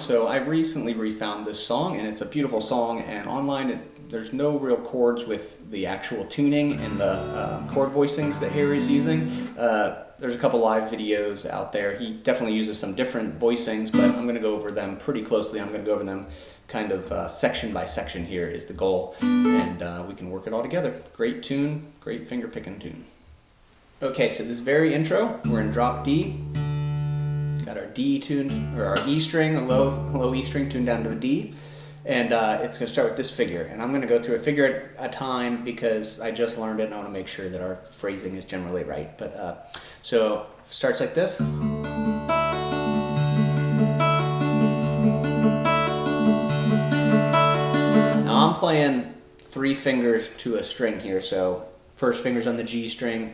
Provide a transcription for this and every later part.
So I recently refound this song, and it's a beautiful song, and online there's no real chords with the actual tuning and the chord voicings that Harry's using. There's a couple live videos out there. He definitely uses some different voicings, but I'm going to go over them pretty closely. I'm going to go over them kind of section by section here is the goal, and we can work it all together. Great tune, great finger picking tune. Okay, so this very intro, we're in drop D. Got our D tuned, or our E string, a low E string tuned down to a D. And it's going to start with this figure. And I'm going to go through a figure at a time because I just learned it and I want to make sure that our phrasing is generally right. But so starts like this. Now I'm playing 3 fingers to a string here. So first finger's on the G string,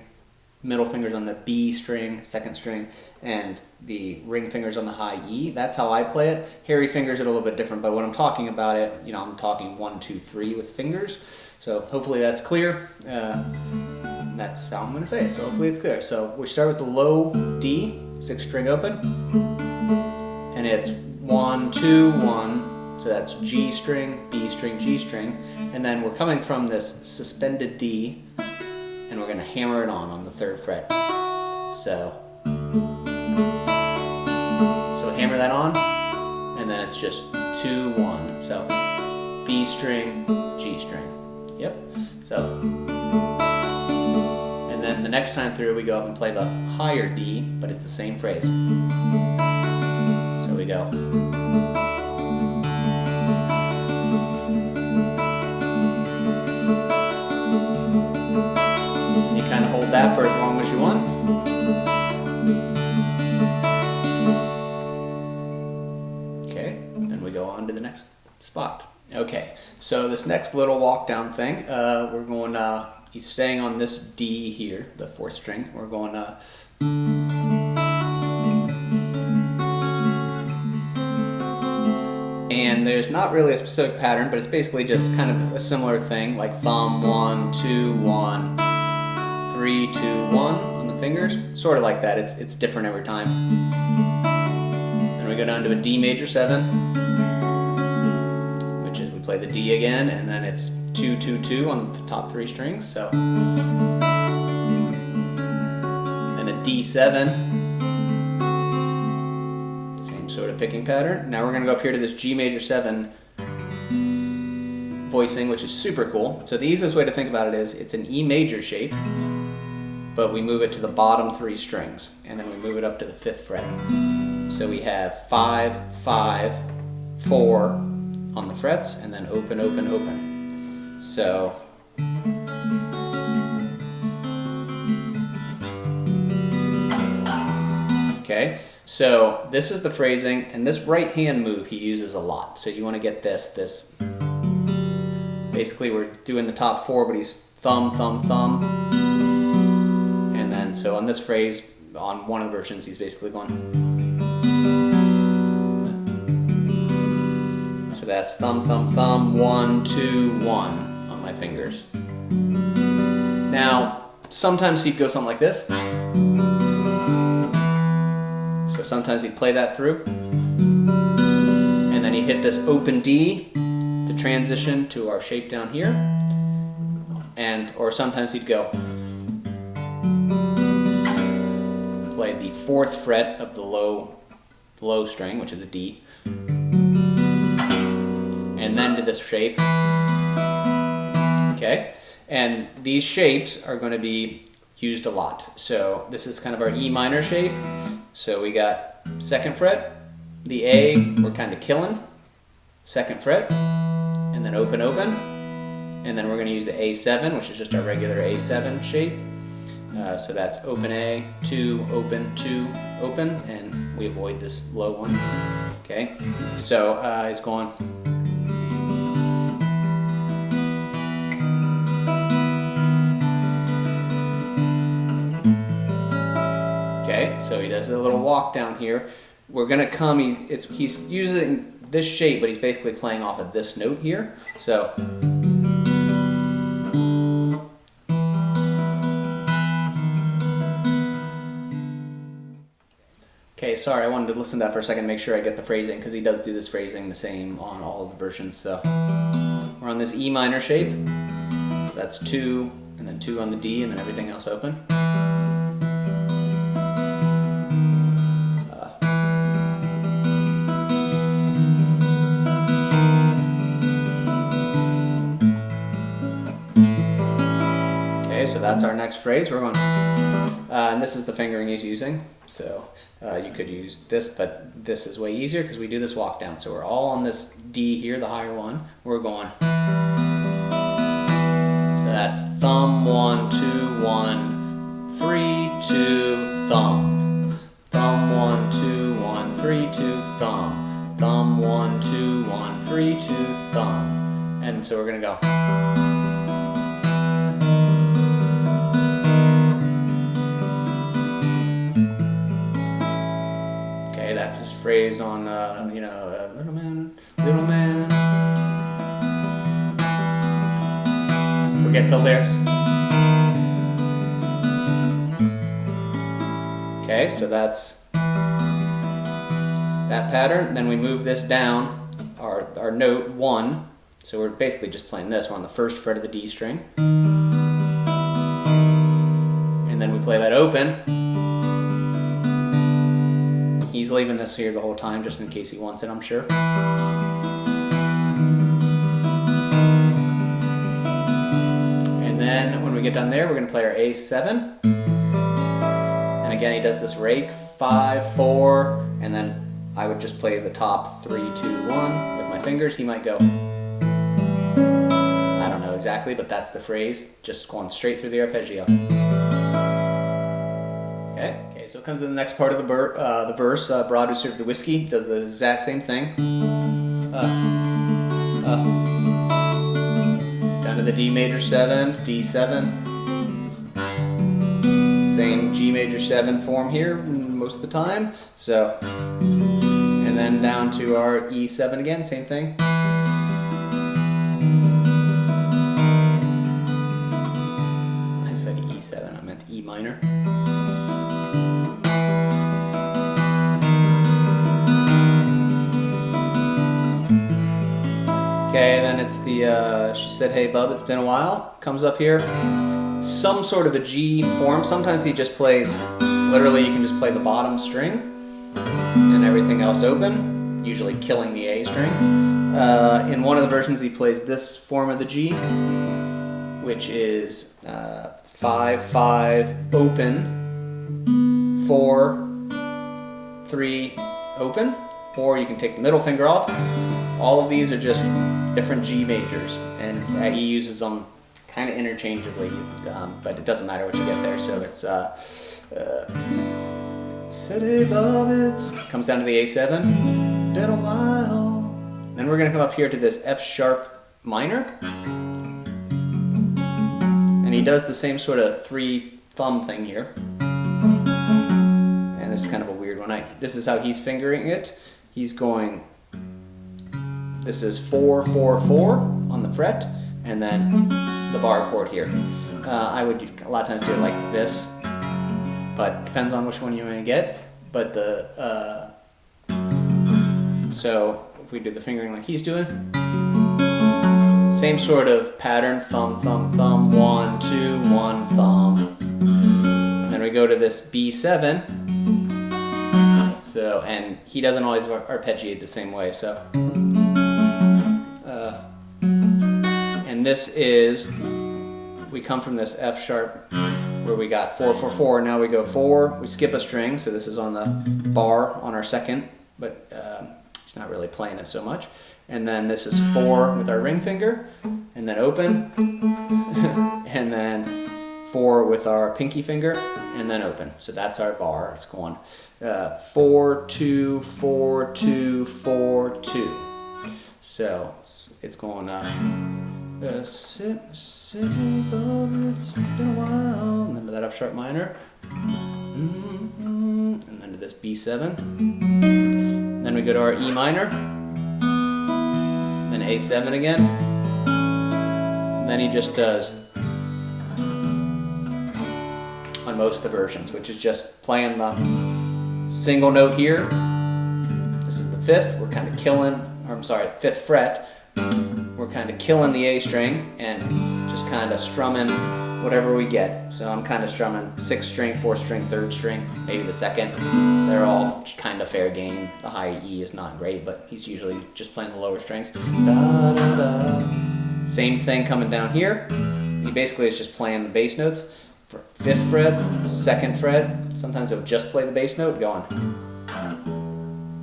middle finger's on the B string, second string, and the ring finger's on the high E. That's how I play it. Harry fingers it a little bit different, but when I'm talking about it, you know, I'm talking 1, 2, 3 with fingers. So hopefully that's clear. That's how I'm going to say it. So hopefully it's clear. So we start with the low D, 6th string open, and it's 1, 2, 1. So that's G string, B string, G string, and then we're coming from this suspended D, and we're going to hammer it on the 3rd fret. So hammer that on, and then it's just 2, 1. So B string, G string. Yep. So, and then the next time through we go up and play the higher D, but it's the same phrase. So we go. And you kind of hold that for as long as you want. To the next spot. Okay, so this next little walk down thing, we're going, he's staying on this D here, the 4th string. We're going, and there's not really a specific pattern, but it's basically just kind of a similar thing, like thumb 1, 2, 1, 3, 2, 1 on the fingers, sort of like that. It's different every time. Then we go down to a D major 7. Play the D again, and then it's 2, 2, 2 on the top 3 strings. So, and a D7, same sort of picking pattern. Now we're going to go up here to this G major 7 voicing, which is super cool. So the easiest way to think about it is it's an E major shape, but we move it to the bottom 3 strings, and then we move it up to the 5th fret. So we have 5, 5, 4 on the frets, and then open, open, open. So okay, so this is the phrasing, and this right hand move he uses a lot. So you want to get this. Basically we're doing the top 4, but he's thumb, thumb, thumb. And then so on this phrase, on one of the versions, he's basically going. So that's thumb, thumb, thumb, 1, 2, 1 on my fingers. Now, sometimes he'd go something like this. So sometimes he'd play that through. And then he'd hit this open D to transition to our shape down here. Or sometimes he'd go. Play the 4th fret of the low string, which is a D. And then to this shape. Okay, and these shapes are going to be used a lot. So this is kind of our E minor shape. So we got 2nd fret, the A, we're kind of killing, 2nd fret, and then open, open. And then we're going to use the A7, which is just our regular A7 shape. So that's open A, 2, open, and we avoid this low one. Okay, so he's going. Okay, so he does a little walk down here. We're gonna come, he's using this shape, but he's basically playing off of this note here. So, okay, Okay, sorry, I wanted to listen to that for a second, make sure I get the phrasing, because he does do this phrasing the same on all of the versions. So we're on this E minor shape. So that's 2, and then 2 on the D, and then everything else open. Okay, so that's our next phrase. We're going, and this is the fingering he's using. So you could use this, but this is way easier because we do this walk down. So we're all on this D here, the higher one. We're going. So that's thumb, 1, 2, 1, 3, 2, thumb. Thumb, 1, 2, 1, 3, 2, thumb. Thumb, 1, 2, 1, 3, 2, thumb. And so we're gonna go. That's his phrase on, little man, little man. Forget the lyrics. Okay, so that's that pattern. Then we move this down, our note 1. So we're basically just playing this. We're on the first fret of the D string. And then we play that open. He's leaving this here the whole time just in case he wants it, I'm sure. And then when we get done there, we're going to play our A7. And again, he does this rake, 5, 4, and then I would just play the top 3, 2, 1 with my fingers. He might go, I don't know exactly, but that's the phrase, just going straight through the arpeggio. Okay. So it comes to the next part of the verse. Broad who served the whiskey does the exact same thing. Down to the D major 7, D7. Same G major 7 form here most of the time. So, and then down to our E7 again, same thing. I said E7, I meant E minor. Okay, then it's the, she said, hey bub, it's been a while. Comes up here, some sort of a G form. Sometimes he just plays, literally you can just play the bottom string and everything else open, usually killing the A string. In one of the versions he plays this form of the G, which is 5, 5, open, 4, 3, open, or you can take the middle finger off. All of these are just different G majors, and he uses them kind of interchangeably, but it doesn't matter what you get there. So it's said, hey Bob, it comes down to the A7, been a while. Then we're gonna come up here to this F sharp minor, and he does the same sort of 3 thumb thing here. And this is kind of a weird one. This is how he's fingering it. He's going. This is 4, 4, 4 on the fret, and then the bar chord here. I would a lot of times do it like this, but depends on which one you want to get. But so if we do the fingering like he's doing, same sort of pattern: thumb, thumb, thumb, 1, 2, 1, thumb. And then we go to this B7. So, and he doesn't always arpeggiate the same way. So. And this is, we come from this F sharp where we got 4, 4, 4. Now we go 4, we skip a string, so this is on the bar on our second, but it's not really playing it so much. And then this is 4 with our ring finger, and then open, and then 4 with our pinky finger, and then open. So that's our bar. It's going 4, 2, 4, 2, 4, 2. So it's going sit, above, it's been a while, and then to that F sharp minor, and then to this B7. Then we go to our E minor, then A7 again. And then he just does on most of the versions, which is just playing the single note here. This is the 5th. We're kind of killing, or I'm sorry, 5th fret. We're kind of killing the A string and just kind of strumming whatever we get. So I'm kind of strumming 6th string, 4th string, 3rd string, maybe the 2nd. They're all kind of fair game. The high E is not great, but he's usually just playing the lower strings. Da, da, da. Same thing coming down here. He basically is just playing the bass notes. For 5th fret, 2nd fret, sometimes he'll just play the bass note, going,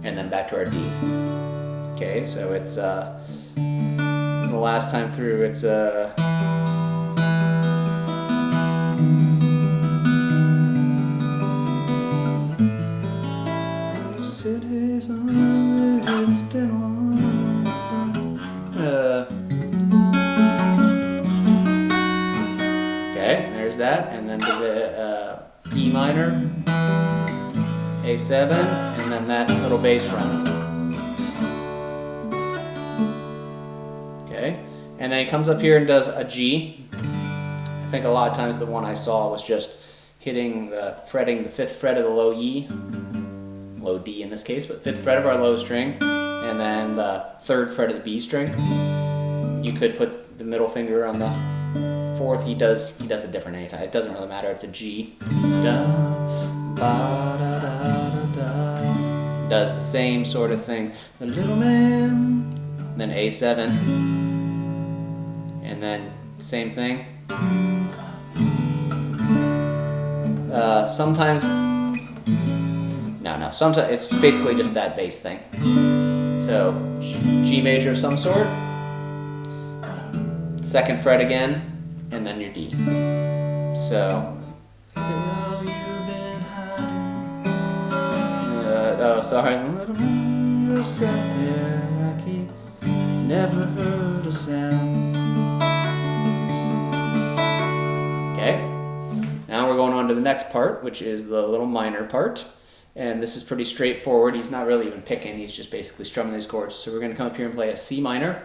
and then back to our D. Okay, so it's the last time through, it's cities on it's been okay, there's that, and then to the E minor, A7, and then that little bass run. Okay, and then he comes up here and does a G. I think a lot of times the one I saw was just fretting the 5th fret of the low E, low D in this case, but 5th fret of our low string, and then the 3rd fret of the B string. You could put the middle finger on the 4th. He does it different anytime. It doesn't really matter. It's a G. Da, ba, da, da, da, da. Does the same sort of thing. The little man. And then A7. And then same thing. Sometimes. No. Sometimes it's basically just that bass thing. So G major of some sort. 2nd fret again, and then your D. So, oh, sorry. The little man sat there like he never heard a sound. Okay. Now we're going on to the next part, which is the little minor part. And this is pretty straightforward. He's not really even picking. He's just basically strumming these chords. So we're going to come up here and play a C minor.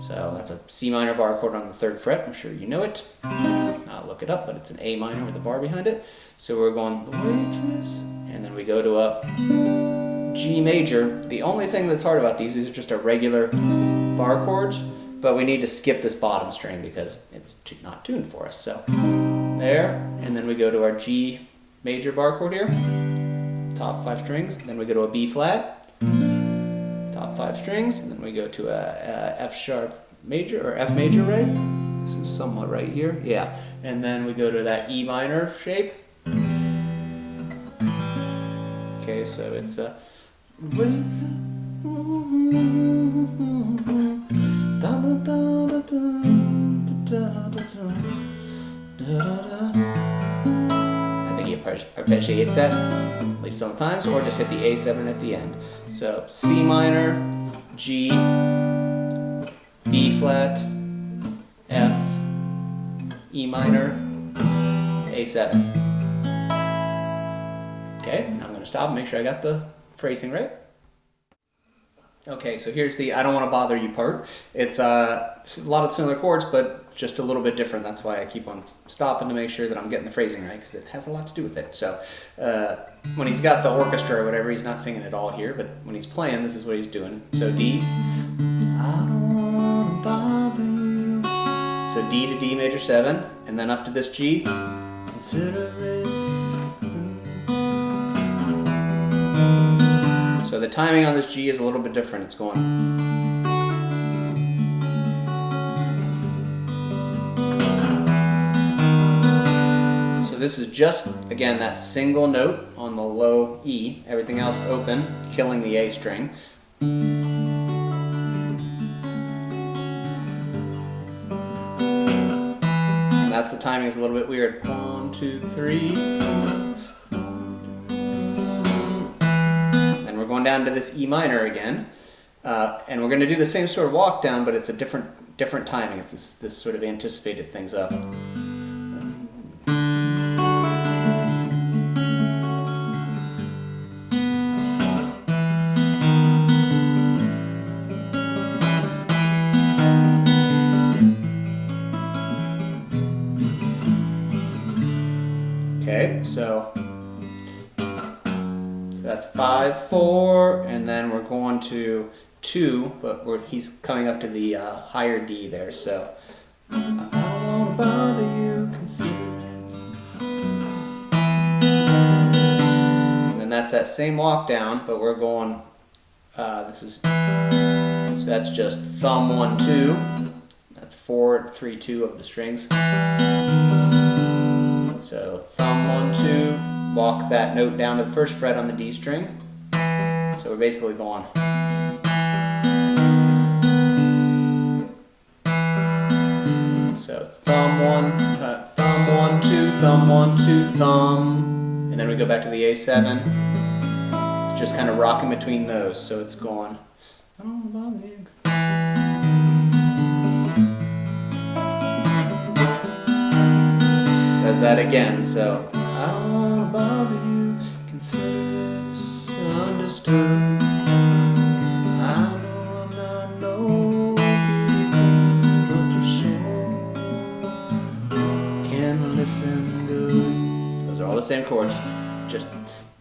So that's a C minor bar chord on the 3rd fret. I'm sure you know it. I'll look it up, but it's an A minor with a bar behind it. So we're going the waitress, and then we go to a G major. The only thing that's hard about these are just a regular bar chords, but we need to skip this bottom string because it's not tuned for us. So there, and then we go to our G major bar chord here, top 5 strings. Then we go to a B flat, top 5 strings, and then we go to a F sharp major, or F major, right? This is somewhat right here, yeah. And then we go to that E minor shape. Okay, so it's a I think he arpeggiates that, at least sometimes, or just hit the A7 at the end. So C minor, G, B flat, F, E minor, A7. Okay, now I'm going to stop and make sure I got the phrasing right. Okay, so here's the I don't want to bother you part. It's a lot of similar chords, but just a little bit different. That's why I keep on stopping to make sure that I'm getting the phrasing right, because it has a lot to do with it. So when he's got the orchestra or whatever, he's not singing it all here, but when he's playing, this is what he's doing. So D, I don't want to bother you. So D to D major 7, and then up to this G. Consider it. So the timing on this G is a little bit different. It's going. So this is just, again, that single note on the low E, everything else open, killing the A string. And that's the timing is a little bit weird. 1, 2, 3. Going down to this E minor again, and we're going to do the same sort of walk down, but it's a different timing. It's this sort of anticipated things up. Okay, so 5, 4, and then we're going to 2, but he's coming up to the higher D there, so I don't wanna bother you, consider it. And then that's that same walk down, but we're going, so that's just thumb 1, 2, that's 4, 3, 2 of the strings. So thumb 1, 2, walk that note down to the first fret on the D string. So we're basically going. So thumb 1, 2, thumb 1, 2, thumb, and then we go back to the A7. It's just kind of rocking between those. So it's going. I don't know about the does that again, so I don't wanna bother you, consider it's understood. I know I'm not no beauty queen, but you sure can listen good. Those are all the same chords, just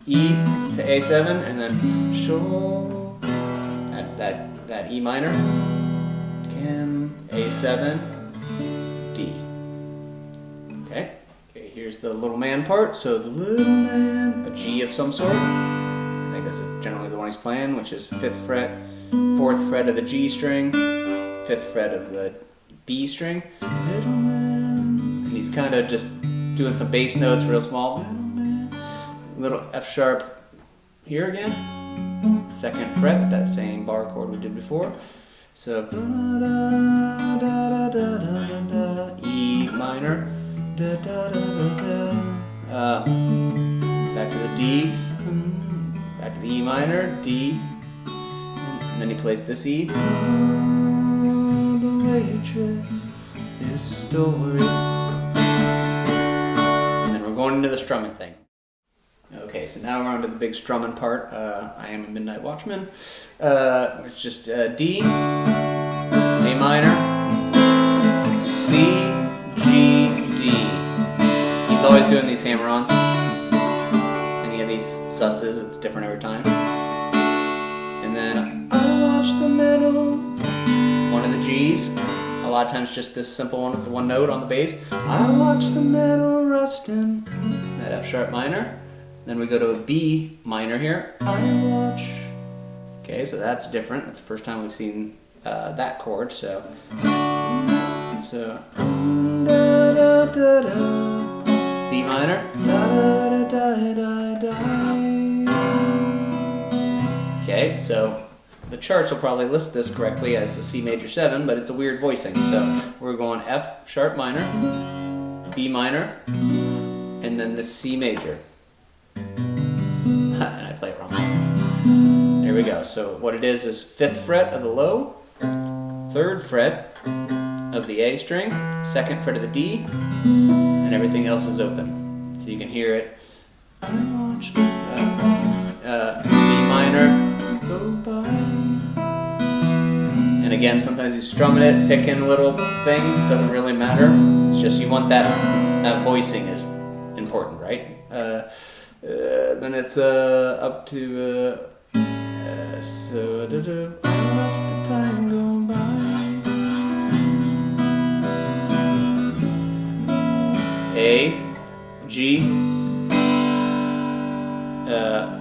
E to A7 and then sure that E minor, can A7, D. Okay. Here's the little man part. So the little man, a G of some sort. I think this is generally the one he's playing, which is 5th fret, 4th fret of the G string, 5th fret of the B string. Little man. And he's kind of just doing some bass notes real small. Little man. Little F sharp here again. 2nd fret with that same bar chord we did before. So E minor. Da, da, da, da, da. Back to the D, back to the E minor, D, and then he plays this E. Oh, the waitress, this story. And then we're going into the strumming thing. Okay, so now we're on to the big strumming part. I Am a Midnight Watchman. It's just D, A minor, C, G, D. He's always doing these hammer-ons. Any of these susses, it's different every time. And then I watch the meadow. One of the G's. A lot of times just this simple one with the one note on the bass. I watch the meadow rustin'. That F sharp minor. Then we go to a B minor here. I watch. Okay, so that's different. That's the first time we've seen that chord. So. B minor. Okay, so the charts will probably list this correctly as a C major 7, but it's a weird voicing. So we're going F sharp minor, B minor, and then the C major. And I play it wrong. There we go. So what it is 5th fret of the low, 3rd fret of the A string, 2nd fret of the D, and everything else is open. So you can hear it. I watched B minor go by. And again, sometimes he's strumming it, picking little things, doesn't really matter. It's just you want that voicing is important, right? Then it's up to so watch the time go by. A, G,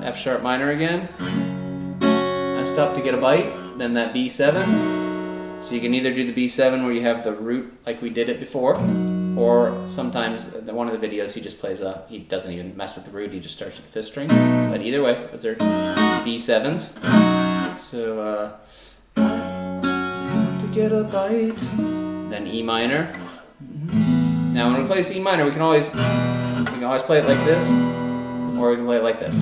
F sharp minor again. I stop to get a bite, then that B7. So you can either do the B7 where you have the root like we did it before, or sometimes one of the videos he just plays he doesn't even mess with the root, he just starts with the 5th string. But either way, those are B7s. So to get a bite, then E minor. Now when we play C minor, we can always play it like this, or we can play it like this.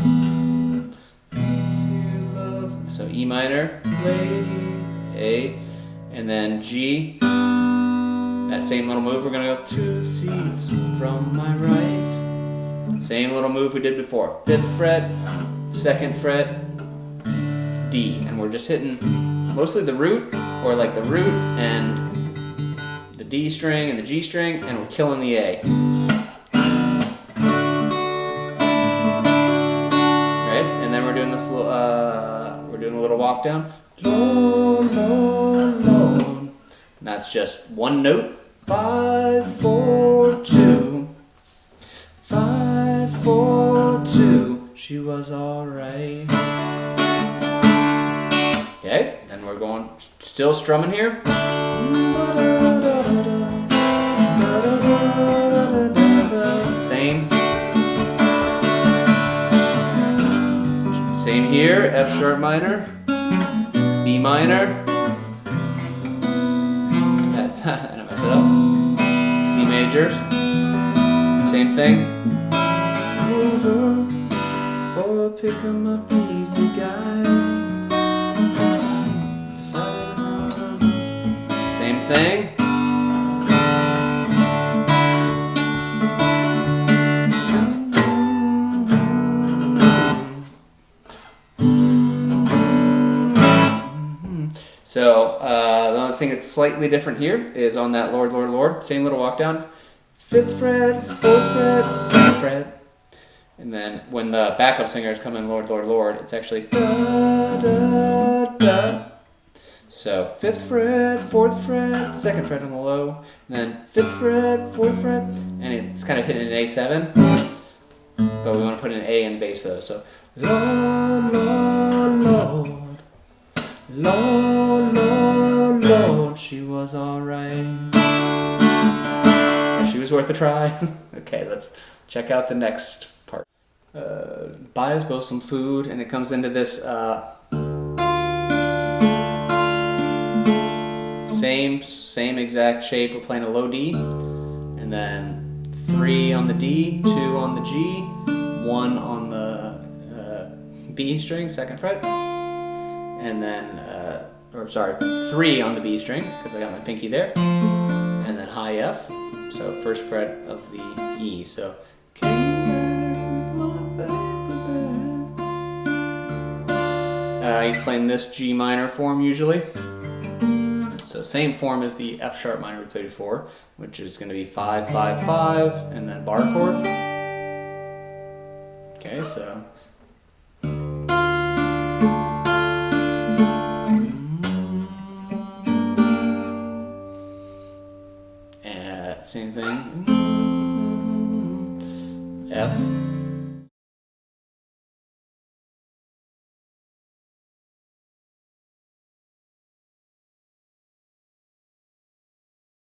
So E minor, A, and then G. That same little move, we're gonna go 2 seats from my right. Same little move we did before. 5th fret, 2nd fret, D, and we're just hitting mostly the root, or like the root and the D string and the G string, and we're killing the A. Right? And then we're doing this walk down. Lord, Lord, Lord. And that's just one note. 5, 4, 2. 5, 4, 2. She was alright. Okay, and we're going, still strumming here. Same here, F sharp minor, B minor. That's, I don't mess it up. C major. Same thing. Over, or pick 'em up, easy guy. Same thing. So the only thing that's slightly different here is on that Lord, Lord, Lord, same little walk down. 5th fret, 4th fret, 2nd fret. And then when the backup singers come in Lord, Lord, Lord, it's actually da, da, da. So 5th fret, 4th fret, 2nd fret on the low, and then 5th fret, 4th fret, and it's kind of hitting an A7, but we want to put an A in bass though. So Lord, Lord, Lord. Lord, Lord, Lord, she was alright. She was worth a try. Okay, let's check out the next part. Buy us both some food, and it comes into this same exact shape. We're playing a low D, and then 3 on the D, 2 on the G, 1 on the B string, 2nd fret. And then, 3 on the B string, because I got my pinky there, and then high F, so 1st fret of the E, so he's playing this G minor form usually, so same form as the F sharp minor we played before, which is going to be 5, 5, 5, and then bar chord. Okay, so same thing. F.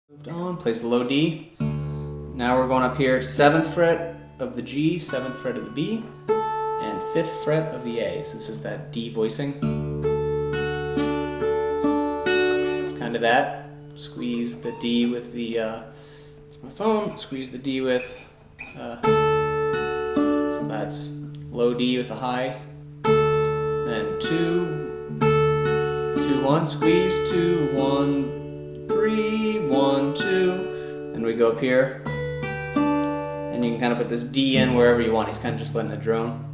Moved on, plays the low D. Now we're going up here, 7th fret of the G, 7th fret of the B, and 5th fret of the A. So this is that D voicing. It's kind of that. Squeeze the D with the my phone, squeeze the D with, so that's low D with a high, then 2, 2, 1, squeeze, 2, 1, 3, 1, 2, and we go up here, and you can kind of put this D in wherever you want. He's kind of just letting it drone.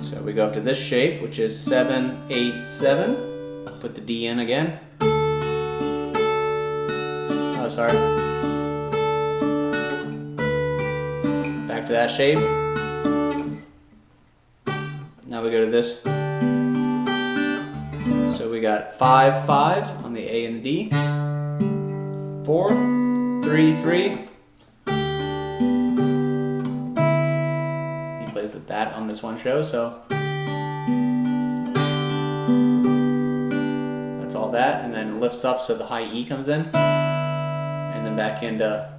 So we go up to this shape, which is 7, 8, 7. Put the D in again. Oh, sorry. Back to that shape. Now we go to this. So we got 5, 5 on the A and the D. 4, 3, 3. He plays that on this one show, so. All that, and then lifts up so the high E comes in, and then back into,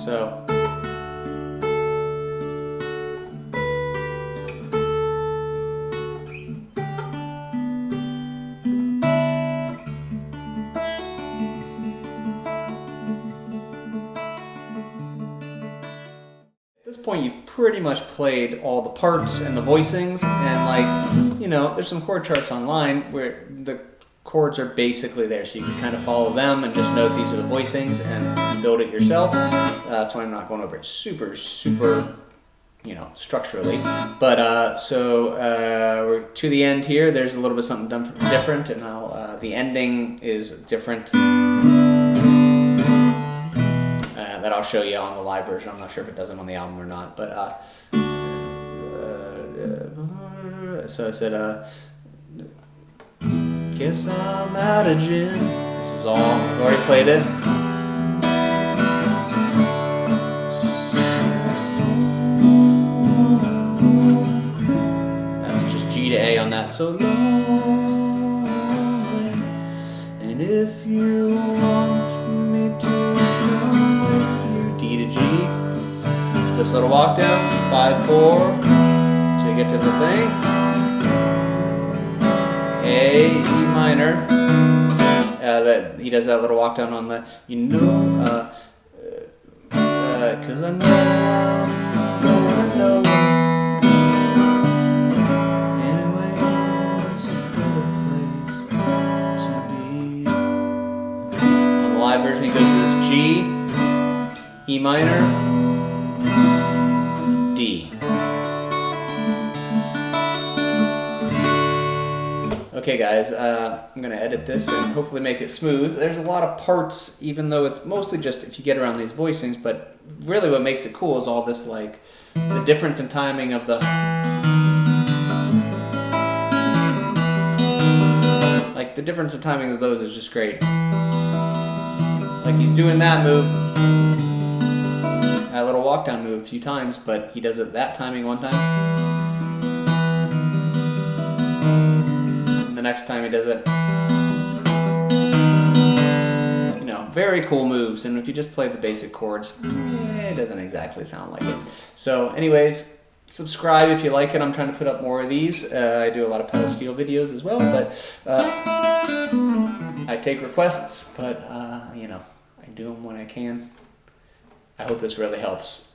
so at this point you've pretty much played all the parts and the voicings, and like, you know, there's some chord charts online where the chords are basically there, so you can kind of follow them and just note these are the voicings and build it yourself. That's why I'm not going over it super, you know, structurally. But we're to the end here. There's a little bit something different, and the ending is different. that I'll show you on the live version. I'm not sure if it does it on the album or not, but so I said, guess I'm out of gin. This is all, I've already played it. That's just G to A on that. So lonely, and if you want me to come with you, D to G. This little walk down, 5/4, till you get to the thing. A, E minor. That he does that little walk down on the, cause I know I'm going nowhere. Anyways, a better place to be. On the live version, he goes to this G, E minor, D. Okay guys, I'm going to edit this and hopefully make it smooth. There's a lot of parts, even though it's mostly just if you get around these voicings, but really what makes it cool is all this, like, the difference in timing of the... Like, the difference in timing of those is just great. Like, he's doing that move, that little walk down move a few times, but he does it that timing one time. The next time he does it, very cool moves. And if you just play the basic chords, it doesn't exactly sound like it. So anyways, subscribe if you like it. I'm trying to put up more of these. I do a lot of pedal steel videos as well, but I take requests, but I do them when I can. I hope this really helps.